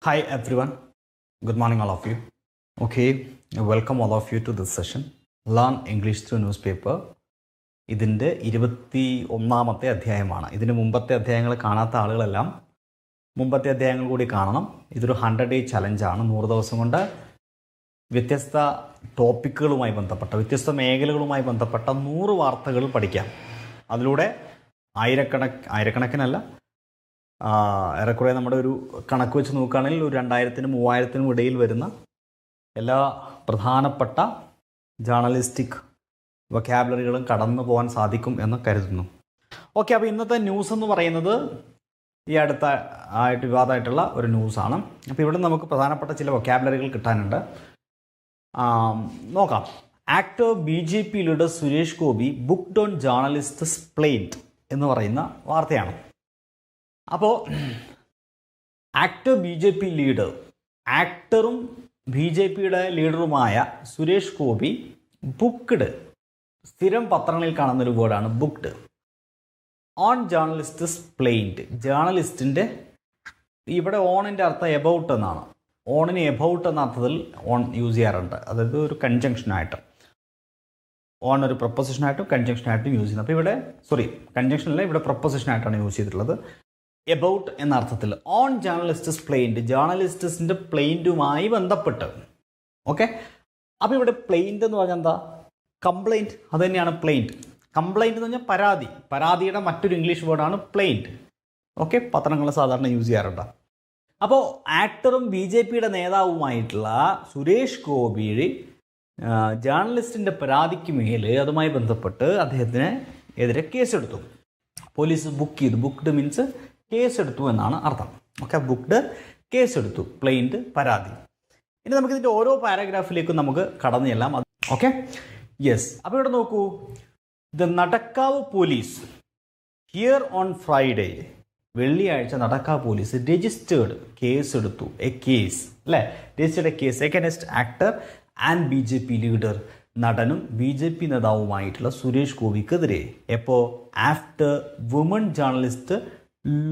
Hi everyone, good morning all of you. Okay, welcome all of you to this session. Learn English through newspaper. ഇതിൻ്റെ 21ാമത്തെ അധ്യായമാണ്. ഇതിന് മുമ്പത്തെ അധ്യായങ്ങൾ കാണാത്ത ആളുകളെല്ലാം മുമ്പത്തെ അധ്യായങ്ങൾ കൂടി കാണണം. ഇതൊരു 100-day ചലഞ്ചാണ്. 100 ദിവസം കൊണ്ട് വ്യത്യസ്ത ടോപ്പിക്കുകളുമായി ബന്ധപ്പെട്ട വ്യത്യസ്ത മേഖലകളുമായി ബന്ധപ്പെട്ട 100 വാർത്തകൾ പഠിക്കാം. അതിലൂടെ ആയിരക്കണക്കിനല്ല, ഏറെക്കുറെ നമ്മുടെ ഒരു കണക്ക് വെച്ച് നോക്കുകയാണെങ്കിൽ ഒരു 2000-3000 ഇടയിൽ വരുന്ന എല്ലാ പ്രധാനപ്പെട്ട ജേർണലിസ്റ്റിക് വൊക്കാബുലറികളും കടന്നു പോകാൻ സാധിക്കും എന്ന് കരുതുന്നു. ഓക്കെ, അപ്പോൾ ഇന്നത്തെ ന്യൂസ് എന്ന് പറയുന്നത് ഈ ആയിട്ട് വിവാദമായിട്ടുള്ള ഒരു ന്യൂസാണ്. അപ്പോൾ ഇവിടെ നമുക്ക് പ്രധാനപ്പെട്ട ചില വൊക്കാബുലറികൾ കിട്ടാനുണ്ട്. നോക്കാം. Actor BJP leader Suresh Gopi booked on journalist complaint എന്ന് പറയുന്ന വാർത്തയാണ്. അപ്പോൾ ആക്ടർ BJP ലീഡർ, ആക്ടറും BJPയുടെ ലീഡറുമായ സുരേഷ് ഗോപി ബുക്ക്ഡ്, സ്ഥിരം പത്രങ്ങളിൽ കാണുന്നൊരു വേർഡാണ് ബുക്ക്ഡ്, ഓൺ ജേർണലിസ്റ്റ് പ്ലെയിൻറ്റ്. ജേർണലിസ്റ്റിൻ്റെ ഇവിടെ ഓണിൻ്റെ അർത്ഥം എബൌട്ട് എന്നാണ്. ഓണിന് എബൌട്ട് എന്ന അർത്ഥത്തിൽ ഓൺ യൂസ് ചെയ്യാറുണ്ട്. അതായത് ഒരു കൺജങ്ഷനായിട്ട്, ഓൺ ഒരു പ്രൊപ്പോസിഷനായിട്ടും കൺജങ്ഷനായിട്ടും യൂസ് ചെയ്യുന്നത്. അപ്പോൾ ഇവിടെ കൺജങ്ഷനല്ല, ഇവിടെ പ്രൊപ്പോസിഷനായിട്ടാണ് യൂസ് ചെയ്തിട്ടുള്ളത്. എബൌട്ട് എന്ന അർത്ഥത്തിൽ ഓൺ ജേർണലിസ്റ്റസ് പ്ലെയിൻറ്റ്, ജേർണലിസ്റ്റസിൻ്റെ പ്ലെയിൻറ്റുമായി ബന്ധപ്പെട്ട്. ഓക്കെ, അപ്പോൾ ഇവിടെ പ്ലെയിൻറ്റ് എന്ന് പറഞ്ഞാൽ എന്താ? കംപ്ലൈൻറ്റ്. അത് തന്നെയാണ് പ്ലെയിൻറ്റ്. കംപ്ലൈൻറ്റ് എന്ന് പറഞ്ഞാൽ പരാതി. പരാതിയുടെ മറ്റൊരു ഇംഗ്ലീഷ് വേർഡാണ് പ്ലെയിൻറ്റ്. ഓക്കെ, പത്രങ്ങൾ സാധാരണ യൂസ് ചെയ്യാറുണ്ട്. അപ്പോൾ ആക്ടറും BJPയുടെ നേതാവുമായിട്ടുള്ള സുരേഷ് ഗോപി ജേർണലിസ്റ്റിൻ്റെ പരാതിക്ക് മേൽ അതുമായി ബന്ധപ്പെട്ട് അദ്ദേഹത്തിന് എതിരെ കേസെടുത്തു. പോലീസ് ബുക്ക്ഡ് മീൻസ് കേസെടുത്തു എന്നാണ് അർത്ഥം. ഓക്കെ, ബുക്ക്ഡ്, കേസെടുത്തു, പ്ലെയിൻറ്റ്, പരാതി. ഇനി നമുക്കിതിൻ്റെ ഓരോ പാരഗ്രാഫിലേക്കും നമുക്ക് കടന്നു ചെല്ലാം. Okay, yes. അപ്പോൾ ഇവിടെ നോക്കൂ. The Nadakkavu police here on Friday, വെള്ളിയാഴ്ച നടക്കാവ് പോലീസ് രജിസ്റ്റേർഡ്, കേസെടുത്തു, case registered case against actor and BJP leader, നടനും BJP നേതാവുമായിട്ടുള്ള സുരേഷ് ഗോപിക്കെതിരെ. എപ്പോൾ? After woman journalist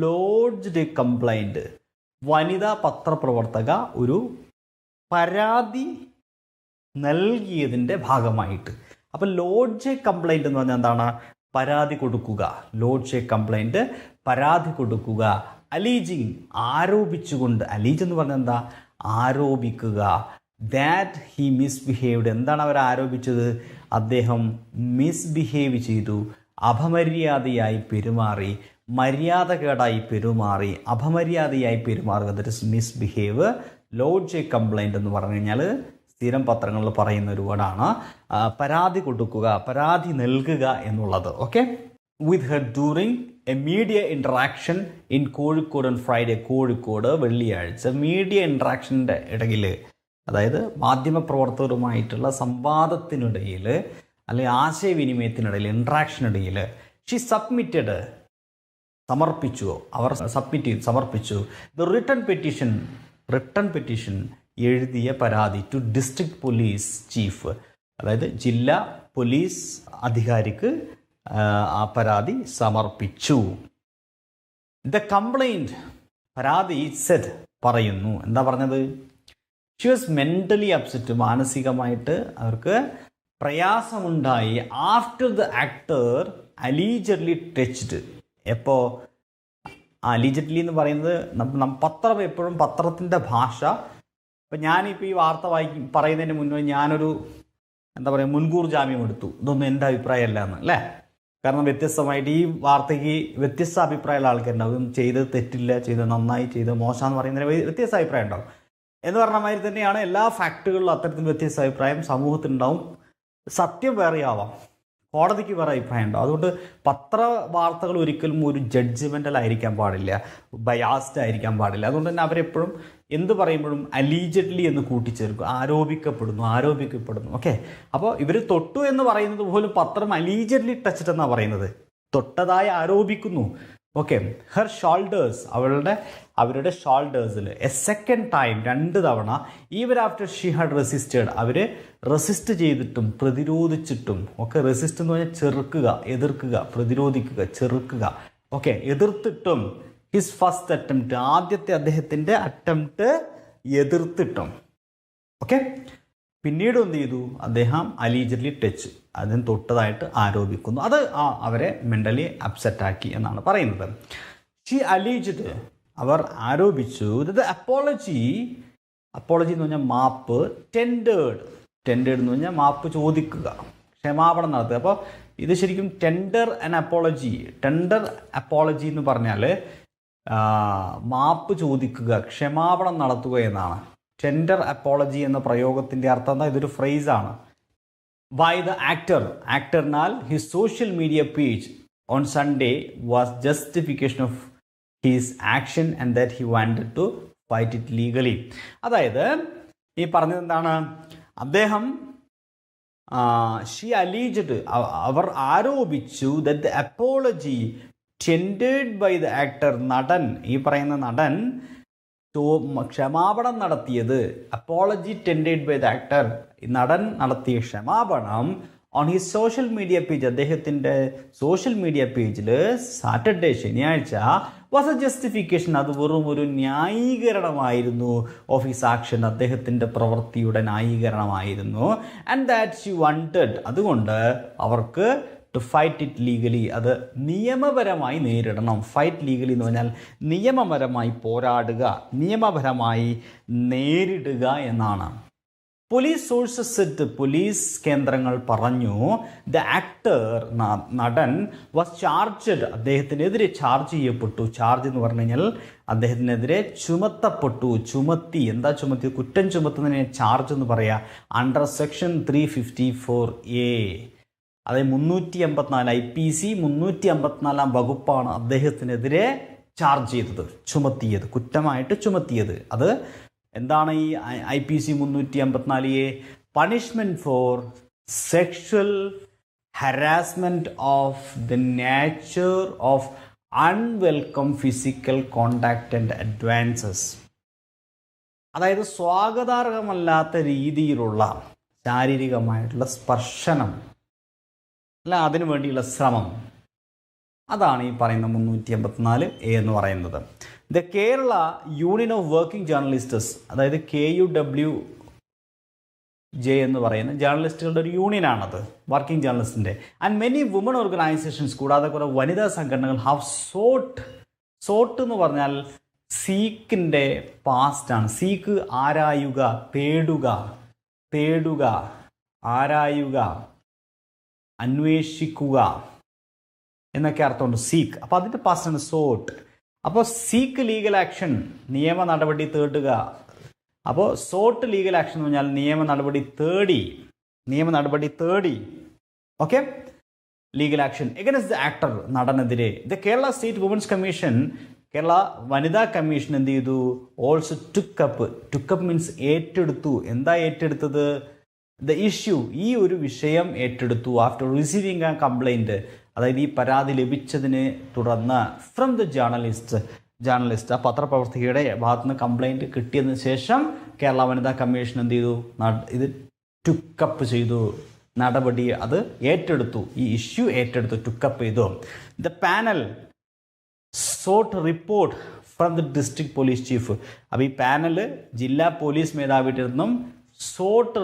lodged complaint, വനിതാ പത്രപ്രവർത്തക ഒരു പരാതി നൽകിയതിൻ്റെ ഭാഗമായിട്ട്. അപ്പോൾ ലോഡ്ജ് കംപ്ലൈൻറ്റ് എന്ന് പറഞ്ഞാൽ എന്താണ്? പരാതി കൊടുക്കുക. ലോഡ്ജ് കംപ്ലൈൻറ്റ്, പരാതി കൊടുക്കുക. അലീജിങ്, ആരോപിച്ചുകൊണ്ട്. അലീജ് എന്ന് പറഞ്ഞാൽ എന്താ? ആരോപിക്കുക. ദാറ്റ് ഹി മിസ്ബിഹേവ്ഡ്, എന്താണ് അവർ ആരോപിച്ചത്? അദ്ദേഹം മിസ്ബിഹേവ് ചെയ്തു, അപമര്യാദയായി പെരുമാറി, മര്യാദകേടായി പെരുമാറി, അപമര്യാദയായി പെരുമാറുക. That is misbehave. Lodge complaint എന്ന് പറഞ്ഞു കഴിഞ്ഞാൽ സ്ഥിരം പത്രങ്ങളിൽ പറയുന്ന ഒരു വേർഡാണ്. പരാതി കൊടുക്കുക, പരാതി നൽകുക എന്നുള്ളത്. Okay, with her during A media interaction in Kozhikode on Friday, Kozhikode വെള്ളിയാഴ്ച മീഡിയ ഇൻട്രാക്ഷൻ്റെ ഇടയിൽ, അതായത് മാധ്യമപ്രവർത്തകരുമായിട്ടുള്ള സംവാദത്തിനിടയിൽ അല്ലെങ്കിൽ ആശയവിനിമയത്തിനിടയിൽ, ഇൻട്രാക്ഷനിടയിൽ, ഷീ സബ്മിറ്റഡ്, സമർപ്പിച്ചു, അവർ സമർപ്പിച്ചു ദ റിട്ടൺ പെറ്റീഷൻ, എഴുതിയ പരാതി ടു ഡിസ്ട്രിക്ട് പോലീസ് ചീഫ്, അതായത് ജില്ലാ പോലീസ് അധികാരിക്ക് ആ പരാതി സമർപ്പിച്ചു. ദ കംപ്ലൈൻറ്റ്, പരാതി സെഡ്, പറയുന്നു. എന്താ പറഞ്ഞത്? ഷി വാസ് മെൻ്റലി അപ്സെറ്റ്, മാനസികമായിട്ട് അവർക്ക് പ്രയാസമുണ്ടായി. After the actor allegedly touched. എപ്പോൾ? അലീജഡ്ലി എന്ന് പറയുന്നത് പത്രം, എപ്പോഴും പത്രത്തിൻ്റെ ഭാഷ. ഇപ്പം ഞാനിപ്പോൾ ഈ വാർത്ത പറയുന്നതിന് മുന്നേ ഞാനൊരു മുൻകൂർ ജാമ്യം എടുത്തു. ഇതൊന്നും എൻ്റെ അഭിപ്രായമല്ല എന്ന്, അല്ലേ? കാരണം വ്യത്യസ്തമായിട്ട് ഈ വാർത്തയ്ക്ക് വ്യത്യസ്ത അഭിപ്രായമുള്ള ആൾക്കാരുണ്ടാവും. ചെയ്ത് തെറ്റില്ല, ചെയ്ത് നന്നായി, ചെയ്ത് മോശമെന്ന് പറയുന്നതിന് വ്യത്യസ്ത അഭിപ്രായം ഉണ്ടാവും. എന്ന് പറഞ്ഞ മാതിരി തന്നെയാണ് എല്ലാ ഫാക്റ്റുകളിലും അത്തരത്തിൽ വ്യത്യസ്ത അഭിപ്രായം സമൂഹത്തിനുണ്ടാവും. സത്യം വേറെ ആവാം, കോടതിക്ക് വേറെ അഭിപ്രായം ഉണ്ടാവും. അതുകൊണ്ട് പത്രവാർത്തകൾ ഒരിക്കലും ഒരു ജഡ്ജ്മെൻ്റൽ ആയിരിക്കാൻ പാടില്ല, ബയാസ്ഡ് ആയിരിക്കാൻ പാടില്ല. അതുകൊണ്ട് തന്നെ അവരെപ്പോഴും എന്ത് പറയുമ്പോഴും അലീജഡ്ലി എന്ന് കൂട്ടിച്ചേർക്കും. ആരോപിക്കപ്പെടുന്നു. ഓക്കെ, അപ്പോൾ ഇവർ തൊട്ടു എന്ന് പറയുന്നത് പോലും പത്രം അലീജഡ്ലി ടച്ച്ഡ് എന്നാണ് പറയുന്നത്. തൊട്ടതായി ആരോപിക്കുന്നു. ഓക്കെ, ഹെർ ഷോൾഡേഴ്സ്, അവരുടെ ഷോൾഡേഴ്സിൽ എ സെക്കൻഡ് ടൈം, 2 തവണ, even after she had resisted, അവർ റെസിസ്റ്റ് ചെയ്തിട്ടും പ്രതിരോധിച്ചിട്ടും. ഓക്കെ, റെസിസ്റ്റ് എന്ന് പറഞ്ഞാൽ ചെറുക്കുക, എതിർക്കുക, പ്രതിരോധിക്കുക, ചെറുക്കുക. ഓക്കെ, എതിർത്തിട്ടും ഹിസ് ഫസ്റ്റ് അറ്റംപ്റ്റ്, ആദ്യത്തെ അദ്ദേഹത്തിൻ്റെ അറ്റംപ്റ്റ് എതിർത്തിട്ടും. ഓക്കെ, പിന്നീട് എന്ത് ചെയ്തു, അദ്ദേഹം അലീജഡ്ലി ടച്ച്, അതിന് തൊട്ടതായിട്ട് ആരോപിക്കുന്നു. അത് അവരെ മെൻ്റലി അപ്സെറ്റാക്കി എന്നാണ് പറയുന്നത്. ഷീ അലീജ്ഡ്, അവർ ആരോപിച്ചു, അപ്പോളജി എന്ന് പറഞ്ഞാൽ മാപ്പ്, ടെൻഡേർഡ് എന്ന് പറഞ്ഞാൽ മാപ്പ് ചോദിക്കുക, ക്ഷമാപണം നടത്തുക. അപ്പോൾ ഇത് ശരിക്കും ടെൻഡർ അപ്പോളജി എന്ന് പറഞ്ഞാൽ മാപ്പ് ചോദിക്കുക, ക്ഷമാപണം നടത്തുക എന്നാണ്. ടെൻഡർ അപ്പോളജി എന്ന പ്രയോഗത്തിൻ്റെ അർത്ഥം എന്താ? ഇതൊരു ഫ്രേസാണ്. ബൈ ദ ആക്ടറിനാൽ his social media page on Sunday was justification of his action and that he wanted to fight it legally. അതായത് ഈ പറഞ്ഞത് എന്താണ്? അദ്ദേഹം ഷീ അലീജ്ഡ്, അവർ ആരോപിച്ചു, that the apology tendered by the actor, നടൻ, ഈ പറയുന്ന നടൻ ക്ഷമാപണം നടത്തിയത്, apology tendered by the actor, നടൻ നടത്തിയ ക്ഷമാപണം on his social media page, അദ്ദേഹത്തിൻ്റെ സോഷ്യൽ മീഡിയ പേജിൽ സാറ്റർഡേ, ശനിയാഴ്ച, വാസ് എ ജസ്റ്റിഫിക്കേഷൻ, അത് വെറും ഒരു ന്യായീകരണമായിരുന്നു, ഓഫ് ഹിസ് ആക്ഷൻ, അദ്ദേഹത്തിൻ്റെ പ്രവൃത്തിയുടെ ന്യായീകരണമായിരുന്നു. ആൻഡ് ദാറ്റ് ഷി വാണ്ടഡ്, അതുകൊണ്ട് അവർക്ക് ടു ഫൈറ്റ് ഇറ്റ് ലീഗലി, അത് നിയമപരമായി നേരിടണം. ഫൈറ്റ് ലീഗലി എന്ന് പറഞ്ഞാൽ നിയമപരമായി പോരാടുക, നിയമപരമായി നേരിടുക എന്നാണ്. പോലീസ് സോഴ്സസ് സെറ്റ്, പോലീസ് കേന്ദ്രങ്ങൾ പറഞ്ഞു, ദ ആക്ടർ, നടൻ, വാസ് ചാർജ്ഡ്, അദ്ദേഹത്തിനെതിരെ ചാർജ് ചെയ്യപ്പെട്ടു. ചാർജ് എന്ന് പറഞ്ഞു കഴിഞ്ഞാൽ അദ്ദേഹത്തിനെതിരെ ചുമത്തപ്പെട്ടു, ചുമത്തി. എന്താ ചുമത്തി? കുറ്റം ചുമത്തുന്നതിനെ ചാർജ് എന്ന് പറയാം. അണ്ടർ സെക്ഷൻ 354A, അതായത് 354 IPC 354 വകുപ്പാണ് അദ്ദേഹത്തിനെതിരെ ചാർജ് ചെയ്തത്, ചുമത്തിയത്, കുറ്റമായിട്ട് ചുമത്തിയത്. അത് എന്താണ് ഈ IPC 354A? Punishment for sexual harassment of the nature of unwelcome physical contact and advances. അതായത് സ്വാഗതാർഹമല്ലാത്ത രീതിയിലുള്ള ശാരീരികമായിട്ടുള്ള സ്പർശനം, അല്ല അതിനു വേണ്ടിയുള്ള ശ്രമം, അതാണ് ഈ പറയുന്ന 354A എന്ന് പറയുന്നത്. The Kerala union of working journalists, അതായത് KUWJ എന്ന് പറയുന്ന ജേർണലിസ്റ്റുകളുടെ ഒരു യൂണിയനാണത്, വർക്കിംഗ് ജേർണലിസ്റ്റിൻ്റെ. ആൻഡ് മെനി വുമൺ ഓർഗനൈസേഷൻസ്, കൂടാതെ കുറേ വനിതാ സംഘടനകൾ ഹാവ് സോട്ട് എന്ന് പറഞ്ഞാൽ സീക്കിൻ്റെ പാസ്റ്റാണ്. സീക്ക് ആരായുക, തേടുക, ആരായുക, അന്വേഷിക്കുക എന്നൊക്കെ അർത്ഥമുണ്ട് സീക്ക്. അപ്പോൾ അതിൻ്റെ പാസ്റ്റാണ് സോട്ട്. അപ്പോൾ സീക്ക് ലീഗൽ ആക്ഷൻ, നിയമ നടപടി തേടുക. അപ്പോൾ സോട്ട് ലീഗൽ ആക്ഷൻ എന്ന് പറഞ്ഞാൽ നിയമ നടപടി തേടി. Okay, legal action against the actor, നടനെതിരെ. The Kerala state women's commission, Kerala വനിതാ കമ്മീഷൻ എന്ത് ചെയ്തു? ഓൾസോ ടുക്കപ്പ് മീൻസ് ഏറ്റെടുത്തു. എന്താ ഏറ്റെടുത്തത്? ദ ഇഷ്യൂ, ഈ ഒരു വിഷയം ഏറ്റെടുത്തു. ആഫ്റ്റർ റിസീവിങ് എ കംപ്ലൈൻറ്റ്, അതായത് ഈ പരാതി ലഭിച്ചതിനെ തുടർന്ന്, ഫ്രം ദ ജേർണലിസ്റ്റ്, ആ പത്രപ്രവർത്തകയുടെ ഭാഗത്തുനിന്ന് കംപ്ലൈൻറ്റ് കിട്ടിയതിന് ശേഷം കേരള വനിതാ കമ്മീഷൻ എന്ത് ചെയ്തു? ഇത് ടുക്കപ്പ് ചെയ്തു, നടപടി അത് ഏറ്റെടുത്തു, ഈ ഇഷ്യൂ ഏറ്റെടുത്തു, ടുക്കപ്പ് ചെയ്തു. The panel sought report from the district police chief. അപ്പോൾ ഈ പാനൽ ജില്ലാ പോലീസ് മേധാവിയുടെ നിന്നും സോട്ട്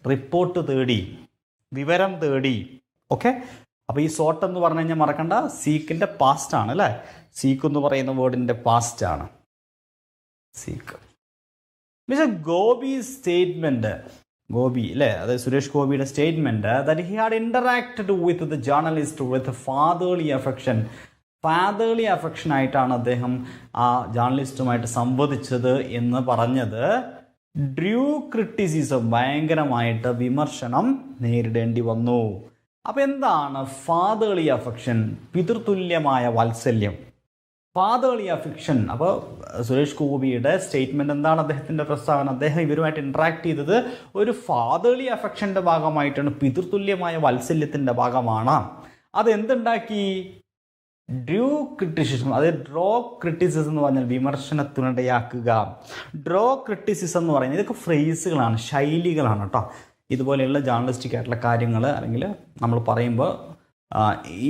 റിപ്പോർട്ട് തേടി, വിവരം തേടി. ഓക്കെ, അപ്പോൾ ഈ സോട്ട് എന്ന് പറഞ്ഞു കഴിഞ്ഞാൽ മറക്കണ്ട, സീക്കിൻ്റെ പാസ്റ്റാണ് അല്ലേ? സീക്ക് എന്ന് പറയുന്ന വേർഡിൻ്റെ പാസ്റ്റാണ് seek. Mister Gopi statement, Gopi അല്ലേ, അതായത് സുരേഷ് ഗോപിയുടെ statement, that he had interacted with the journalist with fatherly affection ആയിട്ടാണ് അദ്ദേഹം ആ ജേർണലിസ്റ്റുമായിട്ട് സംവദിച്ചത് എന്ന് പറഞ്ഞത്. ഡ്രൂ ക്രിറ്റിസിസം, ഭയങ്കരമായിട്ട് വിമർശനം നേരിടേണ്ടി വന്നു. അപ്പോൾ എന്താണ് ഫാദേർലി അഫെക്ഷൻ? പിതൃതുല്യമായ വാത്സല്യം, ഫാദേർലി അഫെക്ഷൻ. അപ്പോൾ സുരേഷ് ഗോപിയുടെ സ്റ്റേറ്റ്മെൻറ്റ് എന്താണ്? അദ്ദേഹത്തിൻ്റെ പ്രസ്താവന, അദ്ദേഹം ഇവരുമായിട്ട് ഇൻട്രാക്ട് ചെയ്തത് ഒരു ഫാദേർലി അഫെക്ഷൻ്റെ ഭാഗമായിട്ടാണ്, പിതൃതുല്യമായ വാത്സല്യത്തിൻ്റെ ഭാഗമാണ്. അതെന്തുണ്ടാക്കി? ഡ്രൂ ക്രിറ്റിസിസം, അതായത് ഡ്രോ ക്രിറ്റിസിസം എന്ന് പറഞ്ഞാൽ വിമർശനത്തിനിടയാക്കുക. ഡ്രോ ക്രിറ്റിസിസം എന്ന് പറയുന്നത് ഇതൊക്കെ ഫ്രേസുകളാണ്, ശൈലികളാണ് കേട്ടോ. ഇതുപോലെയുള്ള ജേർണലിസ്റ്റിക് ആയിട്ടുള്ള കാര്യങ്ങൾ അല്ലെങ്കിൽ നമ്മൾ പറയുമ്പോൾ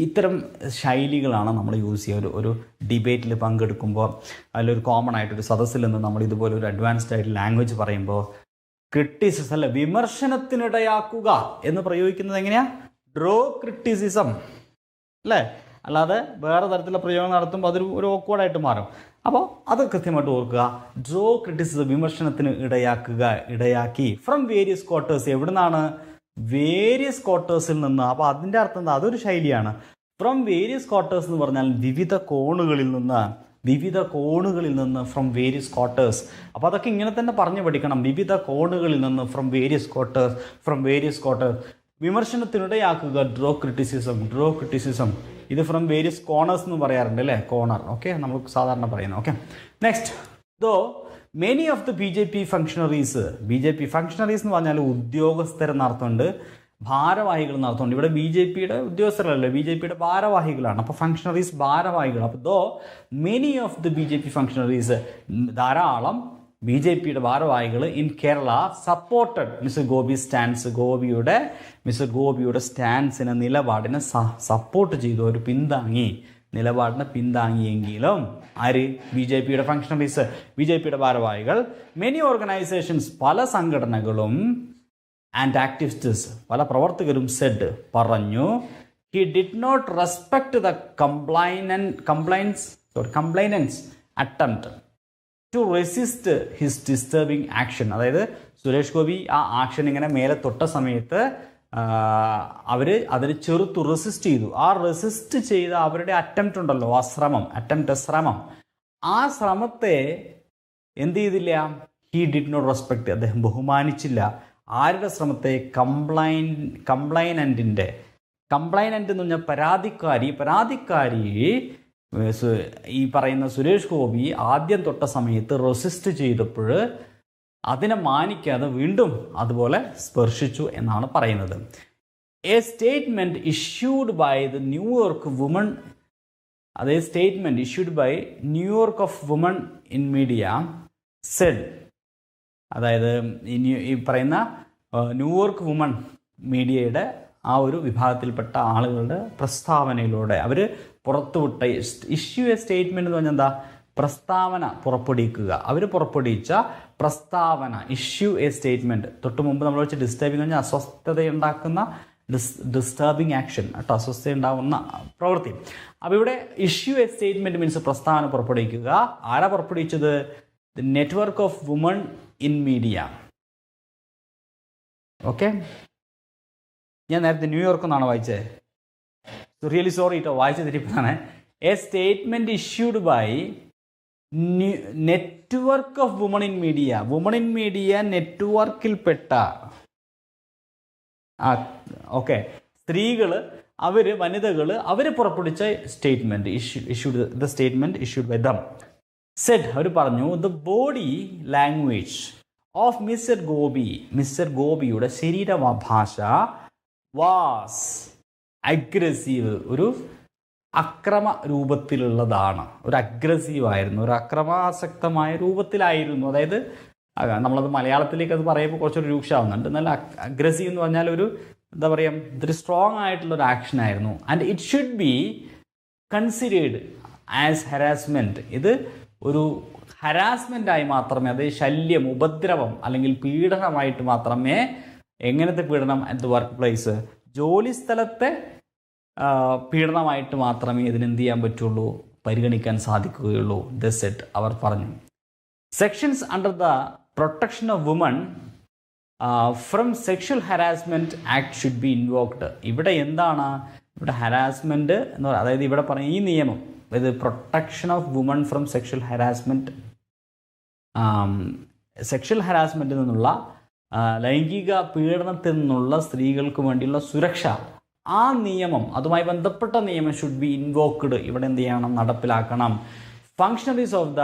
ഇത്തരം ശൈലികളാണ് നമ്മൾ യൂസ് ചെയ്യുക. ഒരു ഡിബേറ്റിൽ പങ്കെടുക്കുമ്പോൾ അതിലൊരു കോമൺ ആയിട്ടൊരു സദസ്സിൽ നിന്ന് നമ്മൾ ഇതുപോലെ ഒരു അഡ്വാൻസ്ഡ് ആയിട്ട് ലാംഗ്വേജ് പറയുമ്പോൾ ക്രിറ്റിസിസം അല്ല, വിമർശനത്തിനിടയാക്കുക എന്ന് പ്രയോഗിക്കുന്നത് എങ്ങനെയാണ്? ഡ്രോ ക്രിറ്റിസിസം അല്ലേ? അല്ലാതെ വേറെ തരത്തിലുള്ള പ്രയോഗം നടത്തുമ്പോൾ അതൊരു ഓക്വേർഡായിട്ട് മാറും. അപ്പോൾ അത് കൃത്യമായിട്ട് ഓർക്കുക. ഡ്രോ ക്രിറ്റിസിസം, വിമർശനത്തിന് ഇടയാക്കി. ഫ്രം വേരിയസ് ക്വാർട്ടേഴ്സ്, എവിടെ നിന്നാണ്? വേരിയസ് ക്വാർട്ടേഴ്സിൽ നിന്ന്. അപ്പോൾ അതിൻ്റെ അർത്ഥം എന്താ? അതൊരു ശൈലിയാണ്. ഫ്രം വേരിയസ് ക്വാർട്ടേഴ്സ് എന്ന് പറഞ്ഞാൽ വിവിധ കോണുകളിൽ നിന്ന് ഫ്രം വേരിയസ് ക്വാർട്ടേഴ്സ്. അപ്പോൾ അതൊക്കെ ഇങ്ങനെ തന്നെ പറഞ്ഞു പഠിക്കണം. വിവിധ കോണുകളിൽ നിന്ന് ഫ്രം വേരിയസ് ക്വാർട്ടേഴ്സ്. വിമർശനത്തിനിടയാക്കുക, ഡ്രോ ക്രിറ്റിസിസം. ഇത് ഫ്രം വേരിയസ് കോണേഴ്സ് എന്ന് പറയാറുണ്ട് അല്ലേ? കോണർ. ഓക്കെ, നമ്മൾ സാധാരണ പറയുന്നത്. Okay, next. Though many of the B J P functionaries എന്ന് പറഞ്ഞാൽ ഉദ്യോഗസ്ഥരെന്നർത്ഥമുണ്ട്, ഭാരവാഹികൾ എന്നർത്ഥമുണ്ട്. ഇവിടെ ബി ജെ പിയുടെ ഉദ്യോഗസ്ഥരല്ലേ, ബി ജെ പിയുടെ ഭാരവാഹികളാണ്. അപ്പോൾ ഫങ്ഷണറീസ് ഭാരവാഹികൾ. അപ്പോൾ though many of the B J P functionaries, ധാരാളം ബി ജെ പിയുടെ ഭാരവാഹികൾ ഇൻ കേരള സപ്പോർട്ടഡ് മിസ്റ്റർ ഗോപിയുടെ സ്റ്റാൻസിനെ, നിലപാടിനെ സപ്പോർട്ട് ചെയ്തു, ഒരു നിലപാടിനെ പിന്താങ്ങിയെങ്കിലും ആര്? ബി ജെ പിയുടെ ഫങ്ഷണറീസ്, ബി ജെ പിയുടെ ഭാരവാഹികൾ. മെനി ഓർഗനൈസേഷൻസ്, പല സംഘടനകളും, ആൻഡ് ആക്ടിവിസ്റ്റ്സ്, പല പ്രവർത്തകരും സെഡ്, പറഞ്ഞു, he did not respect the complainant's attempt to resist his disturbing action. അതായത് സുരേഷ് ഗോപി ആ ആക്ഷൻ ഇങ്ങനെ മേലെ തൊട്ട സമയത്ത് അവർ അതിന് ചെറുത്തു റെസിസ്റ്റ് ചെയ്തു. ആ റെസിസ്റ്റ് ചെയ്ത അവരുടെ അറ്റംപ്റ്റ് ഉണ്ടല്ലോ, ആ ശ്രമം, ആ ശ്രമത്തെ എന്ത് ചെയ്തില്ല? ഹി ഡിഡ് നോട്ട് റെസ്പെക്ട്, അദ്ദേഹം ബഹുമാനിച്ചില്ല. ആരുടെ ശ്രമത്തെ? കംപ്ലൈനൻ്റ് എന്ന് പറഞ്ഞാൽ പരാതിക്കാരി ഈ പറയുന്ന സുരേഷ് ഗോപി ആദ്യം തൊട്ട സമയത്ത് റെസിസ്റ്റ് ചെയ്തപ്പോൾ അതിനെ മാനിക്കാതെ വീണ്ടും അതുപോലെ സ്പർശിച്ചു എന്നാണ് പറയുന്നത്. A statement issued by the New York woman, അതേ statement issued by New York of woman in media said, അതായത് ഈ പറയുന്ന ന്യൂയോർക്ക് വുമൺ മീഡിയയുടെ ആ ഒരു വിഭാഗത്തിൽപ്പെട്ട ആളുകളുടെ പ്രസ്താവനയിലൂടെ അവർ പുറത്തുവിട്ട ഇഷ്യൂ എ സ്റ്റേറ്റ്മെൻറ്റ് എന്ന് പറഞ്ഞാൽ എന്താ? പ്രസ്താവന പുറപ്പെടുവിക്കുക. അവർ പുറപ്പെടുവിച്ച പ്രസ്താവന, ഇഷ്യൂ എ സ്റ്റേറ്റ്മെൻറ്റ്. തൊട്ട് മുമ്പ് നമ്മൾ വെച്ച് ഡിസ്റ്റർബിംഗ് എന്ന് പറഞ്ഞാൽ അസ്വസ്ഥതയുണ്ടാക്കുന്ന ഡിസ്റ്റർബിംഗ് ആക്ഷൻ കേട്ടോ, അസ്വസ്ഥത ഉണ്ടാകുന്ന പ്രവൃത്തി. അപ്പോൾ ഇവിടെ ഇഷ്യൂ എ സ്റ്റേറ്റ്മെൻറ്റ് മീൻസ് പ്രസ്താവന പുറപ്പെടുവിക്കുക. ആരാ പുറപ്പെടുവിച്ചത്? The network of woman in media. Okay, ഞാൻ നേരത്തെ ന്യൂയോർക്ക് എന്നാണ് വായിച്ചത്, റിയലി സോറി കേട്ടോ, വായിച്ചു തിരിപ്പതാണ്. A statement issued by network of woman in media നെറ്റ്വർക്കിൽപ്പെട്ട ഓക്കെ സ്ത്രീകൾ, വനിതകൾ പുറപ്പെടുവിച്ച statement issued by them. Said, അവർ പറഞ്ഞു, the body language of mister ഗോപിയുടെ ശരീരഭാഷ വാസ് അഗ്രസീവ്, ഒരു അക്രമ രൂപത്തിലുള്ളതാണ്, ഒരു അഗ്രസീവായിരുന്നു, ഒരു അക്രമാസക്തമായ രൂപത്തിലായിരുന്നു. അതായത് നമ്മളത് മലയാളത്തിലേക്ക് അത് പറയുമ്പോൾ കുറച്ചൊരു രൂക്ഷമാവുന്നുണ്ട്. എന്നാൽ അഗ്രസീവ് എന്ന് പറഞ്ഞാൽ ഒരു എന്താ പറയുക, ഇതൊരു സ്ട്രോങ് ആയിട്ടുള്ളൊരു ആക്ഷൻ ആയിരുന്നു. And it should be considered as harassment. ഇത് ഒരു ഹരാസ്മെൻ്റായി മാത്രമേ, അത് ശല്യം, ഉപദ്രവം അല്ലെങ്കിൽ പീഡനമായിട്ട് മാത്രമേ, എങ്ങനത്തെ പീഡനം? അറ്റ് ദ വർക്ക് പ്ലേസ്, ജോലി സ്ഥലത്തെ പീഡനമായിട്ട് മാത്രമേ ഇതിനെന്ത് ചെയ്യാൻ പറ്റുള്ളൂ? പരിഗണിക്കാൻ സാധിക്കുകയുള്ളൂ. ദിസ് സെറ്റ്, അവർ പറഞ്ഞു. Sections under the protection of woman from sexual harassment act should be invoked. ഇവിടെ എന്താണ്? ഇവിടെ ഹരാസ്മെൻറ്റ് എന്ന് പറയുന്നത്, അതായത് ഇവിടെ പറഞ്ഞ ഈ നിയമം, അതായത് protection of woman from sexual ഹരാസ്മെൻറ്റിൽ നിന്നുള്ള, ലൈംഗിക പീഡനത്തിൽ നിന്നുള്ള സ്ത്രീകൾക്ക് വേണ്ടിയുള്ള സുരക്ഷ, ആ നിയമം, അതുമായി ബന്ധപ്പെട്ട നിയമം ഷുഡ് ബി ഇൻവോക്ഡ്, ഇവിടെ എന്ത് ചെയ്യണം? നടപ്പിലാക്കണം. ഫങ്ഷണറീസ് ഓഫ് ദ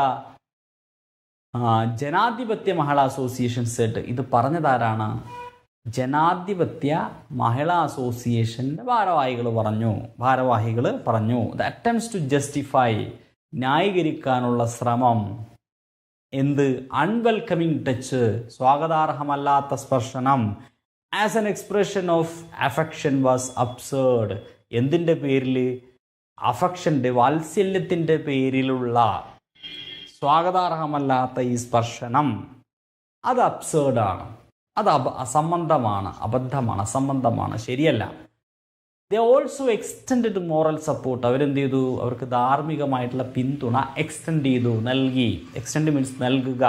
ജനാധിപത്യ മഹിളാ അസോസിയേഷൻ സെഡ്, ഇത് പറഞ്ഞതാരാണ്? ജനാധിപത്യ മഹിളാ അസോസിയേഷൻ്റെ ഭാരവാഹികൾ പറഞ്ഞു. ദ അറ്റംപ്റ്റ്സ് ടു ജസ്റ്റിഫൈ, ന്യായീകരിക്കാനുള്ള ശ്രമം, എന്ത്? അൺവെൽക്കമിങ് ടച്ച്, സ്വാഗതാർഹമല്ലാത്ത സ്പർശനം, as an expression of affection was absurd. എന്തിൻ്റെ പേരിൽ? അഫക്ഷൻ്റെ, വാത്സല്യത്തിൻ്റെ പേരിലുള്ള സ്വാഗതാർഹമല്ലാത്ത ഈ സ്പർശനം അത് അബ്സേർഡാണ്, അത് അസംബന്ധമാണ്, അബദ്ധമാണ്, അസംബന്ധമാണ്, ശരിയല്ല. They also extend moral support. അവരെന്ത് ചെയ്തു? അവർക്ക് ധാർമ്മികമായിട്ടുള്ള പിന്തുണ എക്സ്റ്റെൻഡ് ചെയ്തു, നൽകി. എക്സ്റ്റെൻഡ് മീൻസ് നൽകുക.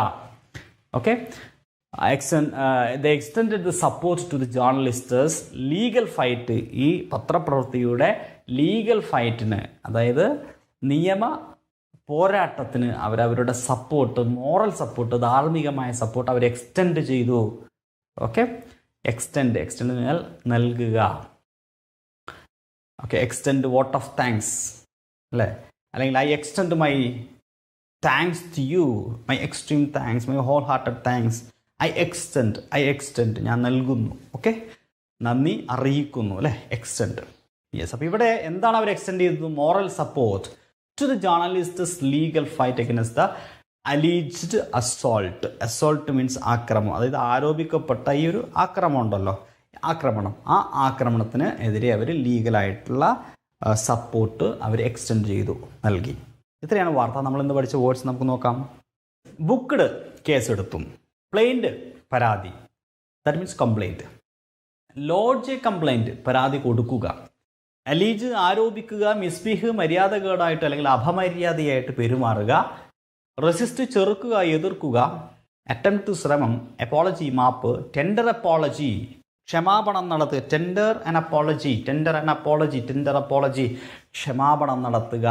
Okay, the extend the support to the journalist's legal fight. ഈ പത്രപ്രവൃത്തിയുടെ ലീഗൽ ഫൈറ്റിന്, അതായത് നിയമ പോരാട്ടത്തിന് അവരവരുടെ സപ്പോർട്ട്, മോറൽ സപ്പോർട്ട്, ധാർമ്മികമായ സപ്പോർട്ട് അവർ എക്സ്റ്റെൻഡ് ചെയ്തു. ഓക്കെ, എക്സ്റ്റെൻഡ് എന്നാൽ നൽകുക. Okay, extend vote of thanks അല്ലേ, അല്ലെങ്കിൽ I extend my thanks to you, my extreme thanks, my whole hearted thanks. I extend ഞാൻ നൽകുന്നു. ഓക്കെ, നന്ദി അറിയിക്കുന്നു അല്ലേ, എക്സ്റ്റെൻഡ്. യെസ്, അപ്പോൾ ഇവിടെ എന്താണ് അവർ എക്സ്റ്റെൻഡ് ചെയ്തത്? Moral support to the journalists legal fight against the alleged assault. Assault means ആക്രമണം, അതായത് ആരോപിക്കപ്പെട്ട ഈ ഒരു ആക്രമണം ഉണ്ടല്ലോ, ആക്രമണം, ആ ആക്രമണത്തിന് എതിരെ അവർ ലീഗലായിട്ടുള്ള സപ്പോർട്ട് അവർ എക്സ്റ്റെൻഡ് ചെയ്തു, നൽകി. ഇത്രയാണ് വാർത്ത. നമ്മൾ ഇന്ന് പഠിച്ച വേർഡ്സ് നമുക്ക് നോക്കാം. ബുക്ക്ഡ് കേസെടുത്തു. പ്ലെയിൻഡ് പരാതി, that means complaint. Lodge A complaint പരാതി കൊടുക്കുക. അലീജ് ആരോപിക്കുക. മിസ്ബിഹ് മര്യാദകേടായിട്ട് അല്ലെങ്കിൽ അപമര്യാദയായിട്ട് പെരുമാറുക. റെസിസ്റ്റ് ചെറുക്കുക, എതിർക്കുക. അറ്റംപ്റ്റ് ശ്രമം. അപ്പോളജി മാപ്പ്. ടെൻഡർ അപ്പോളജി ക്ഷമാപണം നടത്തുക. ടെൻഡർ അപ്പോളജി ക്ഷമാപണം നടത്തുക.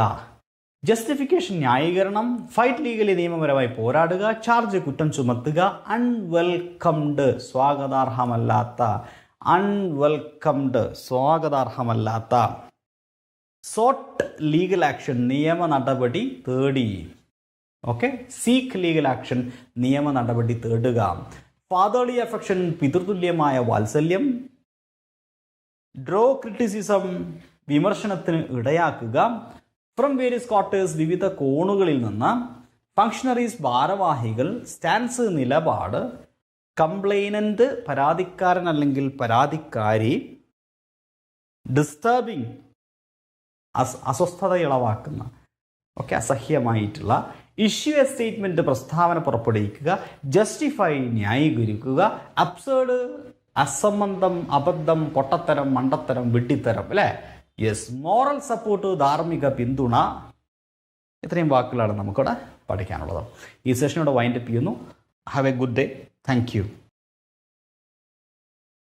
ജസ്റ്റിഫിക്കേഷൻ നിയായീകരണം. ഫൈറ്റ് ലീഗലി നിയമപരമായി പോരാടുക. ചാർജ് കുറ്റം ചുമത്തുക. അൺവെൽക്കംഡ് സ്വാഗതാർഹമല്ലാത്ത. സ്വാഗതാർഹമല്ലാത്ത. സോട്ട് ലീഗൽ ആക്ഷൻ നിയമ നടപടി തേടി. ഓക്കെ, സീക്ക് ലീഗൽ ആക്ഷൻ നിയമ നടപടി തേടുക. ഫാദർലി അഫെക്ഷൻ പിതൃതുല്യമായ വാത്സല്യം. ഡ്രോ ക്രിറ്റിസിസം വിമർശനത്തിന് ഇടയാക്കുക. ഫ്രം വേരിയസ് ക്വാർട്ടേഴ്സ് വിവിധ കോണുകളിൽ നിന്ന്. ഫങ്ഷണറീസ് ഭാരവാഹികൾ. സ്റ്റാൻസ് നിലപാട്. കംപ്ലൈനന്റ് പരാതിക്കാരൻ അല്ലെങ്കിൽ പരാതിക്കാരി. ഡിസ്റ്റർബിംഗ് അസ്വസ്ഥത ഇളവാക്കുന്ന, ഓക്കെ, അസഹ്യമായിട്ടുള്ള. ഇഷ്യൂ എ സ്റ്റേറ്റ്മെന്റ് പ്രസ്താവന പുറപ്പെടുവിക്കുക. ജസ്റ്റിഫൈ ന്യായീകരിക്കുക. അബ്സേർഡ് അസംബന്ധം, അബദ്ധം, പൊട്ടത്തരം, മണ്ടത്തരം, വിഡ്ഢിത്തരം അല്ലേ. യെസ്, മോറൽ സപ്പോർട്ട് ധാർമ്മിക പിന്തുണ. ഇത്രയും വാക്കുകളാണ് നമുക്കിവിടെ പഠിക്കാനുള്ളത്. ഈ സെഷനോടെ വൈൻഡപ്പ് ചെയ്യുന്നു. Have A good day. Thank you.